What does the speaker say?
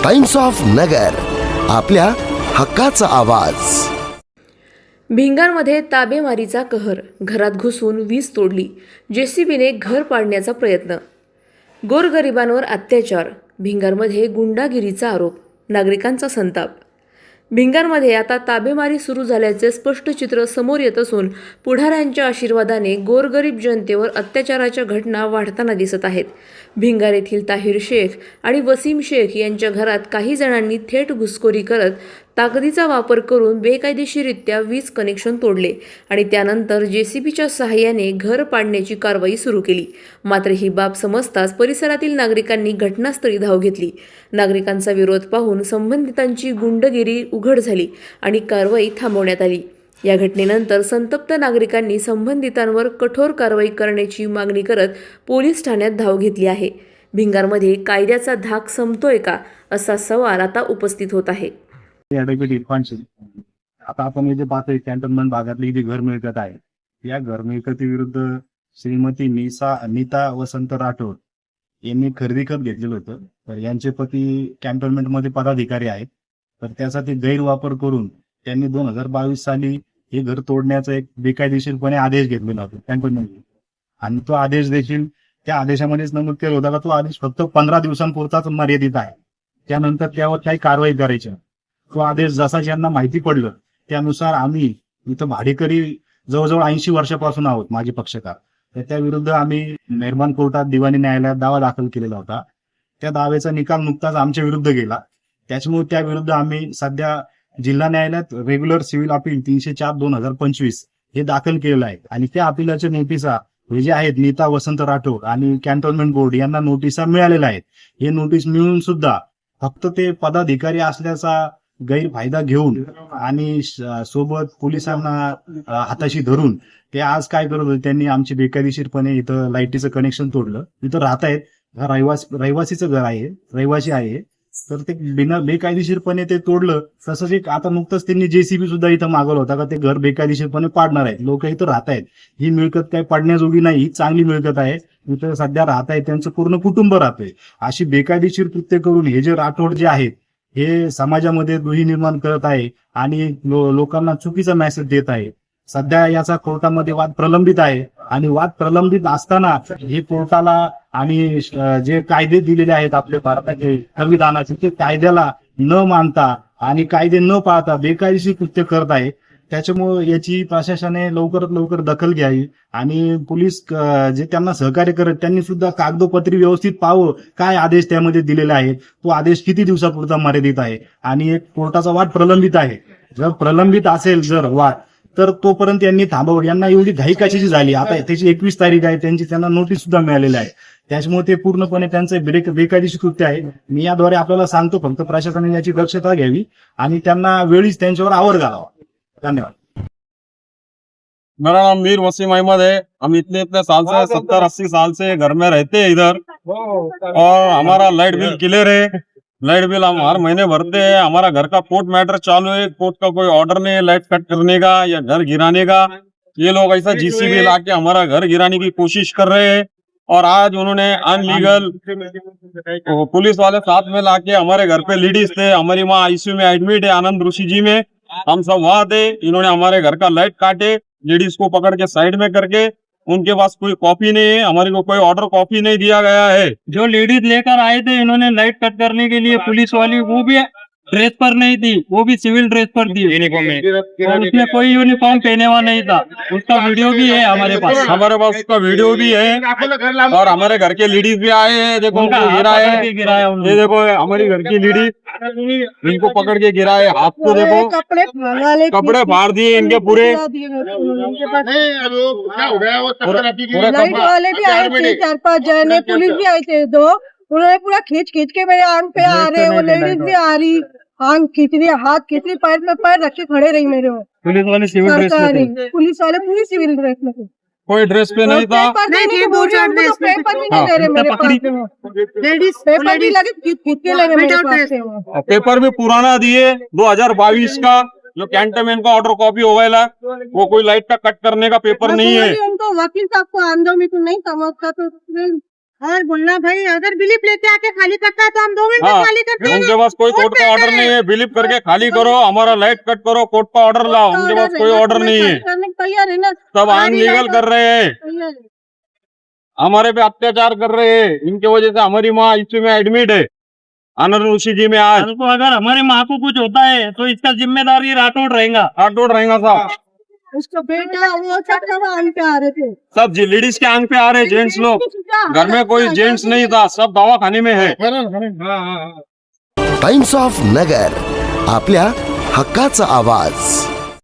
Times of नगर, आपल्या हक्काचा आवाज। भिंगारमध्ये ताबेमारीचा कहर, घरात घुसून वीज तोडली, जेसीबीने घर पाडण्याचा प्रयत्न। गोरगरिबांवर अत्याचार, भिंगारमध्ये गुंडागिरीचा आरोप, नागरिकांचा संताप। भिंगारमध्ये आता ताबेमारी सुरू झाल्याचे स्पष्ट चित्र समोर येत असून पुढाऱ्यांच्या आशीर्वादाने गोरगरीब जनतेवर अत्याचाराच्या घटना वाढताना दिसत आहेत। भिंगार येथील ताहिर शेख आणि वसीम शेख यांच्या घरात काही जणांनी थेट घुसखोरी करत ताकदीचा वापर करून बेकायदेशीररित्या वीज कनेक्शन तोडले आणि त्यानंतर जेसीबीच्या सहाय्याने घर पाडण्याची कारवाई सुरू केली। मात्र ही बाब समजताच परिसरातील नागरिकांनी घटनास्थळी धाव घेतली। नागरिकांचा विरोध पाहून संबंधितांची गुंडगिरी उघड झाली आणि कारवाई थांबवण्यात आली। या घटनेनंतर संतप्त नागरिकांनी संबंधितांवर कठोर कारवाई करण्याची मागणी करत पोलीस ठाण्यात धाव घेतली आहे। भिंगारमध्ये कायद्याचा धाक संपतोय का, असा सवाल आता उपस्थित होत आहे। ॲडव्होकेट इरफान शेख, आता आपण जे पाहतोय कॅन्टोन्मेंट भागातली जी घर मिळकत आहे, या घर मिळकतीविरुद्ध श्रीमती नीता वसंत राठोड यांनी खरेदी खत घेतलेलं होतं। तर यांचे पती कॅन्टोन्मेंट मध्ये पदाधिकारी आहेत। तर त्यासाठी गैरवापर करून त्यांनी 2022 साली हे घर तोडण्याचा एक बेकायदेशीरपणे आदेश घेतलेला होता कॅन्टोन्मेंट, आणि तो आदेश देखील त्या आदेशामध्येच नमूद केला होता का तो आदेश फक्त 15 दिवसांपुरताच मर्यादित आहे, त्यानंतर त्यावर काही कारवाई करायची। तो आदेश जसा ज्यांना माहिती पडलं त्यानुसार आम्ही इथं भाडेकरी जवळजवळ 80 वर्षापासून आहोत, माझे पक्षकार, तर त्या विरुद्ध आम्ही मेहरबान कोर्टात दिवाणी न्यायालयात दावा दाखल केलेला होता। त्या दाव्याचा निकाल नुकताच आमच्या विरुद्ध गेला, त्याच्यामुळे त्या विरुद्ध आम्ही सध्या जिल्हा न्यायालयात रेग्युलर सिव्हिल अपील 304/2025 हे दाखल केलेलं आहे। आणि त्या अपिलाच्या नोटिसा हे जे आहेत नीता वसंत राठोड आणि कॅन्टोन्मेंट बोर्ड यांना नोटिसा मिळालेल्या आहेत। हे नोटीस मिळून सुद्धा फक्त ते पदाधिकारी असल्याचा गैरफायदा घेऊन आणि सोबत पोलिसांना हाताशी धरून ते आज काय करत होते, त्यांनी आमची बेकायदेशीरपणे इथं लाईटीचं कनेक्शन तोडलं। इथं राहत आहेत, रहिवासीचं घर आहे, रहिवासी आहे, तर ते बेकायदेशीरपणे ते तोडलं। तसंच एक आता नुकतंच त्यांनी जेसीबी सुद्धा इथं मागवलं होता का ते घर बेकायदेशीरपणे पाडणार आहेत। लोक इथं राहत आहेत, ही मिळकत काय पाडण्याजोगी नाही, ही चांगली मिळकत आहे, इथं सध्या राहत आहेत, त्यांचं पूर्ण कुटुंब राहतंय। अशी बेकायदेशीर कृत्य करून हे जे राठोड जे आहेत हे समाजामध्ये दुही निर्माण करत आहे आणि लोकांना चुकीचा मेसेज देत आहे। सध्या याचा कोर्टामध्ये वाद प्रलंबित आहे आणि वाद प्रलंबित असताना हे कोर्टाला आणि जे कायदे दिलेले आहेत आपल्या भारताचे संविधानाचे, ते कायद्याला न मानता आणि कायदे न पाळता बेकायदेशीर कृत्य करत आहे। त्याच्यामुळे याची प्रशासनाने लवकरात लवकर दखल घ्यावी आणि पोलीस जे त्यांना सहकार्य करत त्यांनी सुद्धा कागदोपत्री व्यवस्थित पाहावं काय आदेश त्यामध्ये दिलेले आहेत, तो आदेश किती दिवसापुरता मर्यादित आहे आणि एक कोर्टाचा वाद प्रलंबित आहे। जर प्रलंबित असेल जर वाद तर तोपर्यंत यांनी थांबावं। यांना एवढी घाई कशाची झाली, आता त्याची 21 तारीख आहे, त्यांना नोटीस सुद्धा मिळालेली आहे, त्याच्यामुळे ते पूर्णपणे त्यांचं बेकायदेशीर कृत्य आहे। मी याद्वारे आपल्याला सांगतो फक्त प्रशासनाने याची दक्षता घ्यावी आणि त्यांना वेळीच त्यांच्यावर आवर घालावा। धन्यवाद। मेरा नाम मीर वसीम अहमद है। हम इतने साल से 70-80 साल से घर में रहते हैं इधर, और हमारा लाइट बिल क्लियर है। लाइट बिल हम हर महीने भरते हैं। हमारा घर का कोर्ट मैटर चालू है, कोर्ट का कोई ऑर्डर नहीं है लाइट कट करने का या घर गिराने का। ये लोग ऐसा जीसीबी लाके हमारा घर गिराने की कोशिश कर रहे हैं, और आज उन्होंने अनलीगल पुलिस वाले साथ में लाके हमारे घर पे लेडीज थे, हमारी माँ आईसीयू में एडमिट है आनंद ऋषि जी में, हम सब वहां थे। इन्होंने हमारे घर का लाइट काटे, लेडीज को पकड़ के साइड में करके, उनके पास कोई कॉपी नहीं है, हमारे को कोई ऑर्डर कॉपी नहीं दिया गया है। जो लेडीज लेकर आए थे इन्होंने लाइट कट करने के लिए, पुलिस वाली वो भी ड्रेस पर नहीं थी, वो भी सिविल ड्रेस पर थी, यूनिफॉर्म में, और उसमें कोई यूनिफॉर्म पहने हुआ नहीं था। उसका वीडियो भी है हमारे पास उसका वीडियो भी है। और हमारे घर के लेडीज भी आए हैं, देखो गिराया है, ये देखो हमारी घर की लेडीज, इनको पकड़ के गिराए, हाथ को देखो कपड़े फाड़ दिए इनके पूरे। लाइट वाले भी आए थे 4-5 जने, पुलिस भी आए थे 2, उन्होंने पूरा खींच के मेरे आंख पे आ रहे, वो लेडीज भी आ रही, आंख खींच रही, हाथ खींच रही, पैर में पैर रख के खड़े रही मेरे। पुलिस वाले सिविल ड्रेस में थे, पुलिस वाले पूरी सिविल ड्रेस में थे, कोई ड्रेस पे नहीं था। पेपर भी नहीं दे रहे मेरे पास, लेडीज पेपर भी लगे खींच के लगे मेरे पास। पेपर भी पुराना दिए 2022 का, जो कैंटोनमेंट का ऑर्डर कॉपी हो गया, वो कोई लाइट का कट करने का पेपर नहीं है। उनको वकील साहब को आंदोलन में तो नहीं समझता, तो और बोलना भाई अगर बिलीफ लेते आके खाली करता है तो हम 2 मिनट हाँ, में खाली करते हैं। उनके पास कोई कोर्ट का ऑर्डर नहीं है, बिलीव करके खाली करो, हमारा लाइट कट करो, कोर्ट का ऑर्डर लाओ, उनके पास कोई ऑर्डर नहीं है, करने को तैयार है ना। सब अनलीगल कर रहे हैं, तैयार है। हमारे पे अत्याचार कर रहे हैं, इनकी वजह से हमारी माँ ICU में एडमिट है, अनरुषि जी में आज। कल को अगर हमारी माँ को कुछ होता है तो इसका जिम्मेदारी राठौड़ रहेगा। राठौड़ रहेगा साहब, उसका बेटा वो सब आंग पे आ रहे थे। सब लेडीज के आंग पे आ रहे, जेंट्स लोग, घर में कोई जेंट्स नहीं था, सब दवाखाने में है। टाइम्स ऑफ नगर, आपल्या हक्काचा आवाज.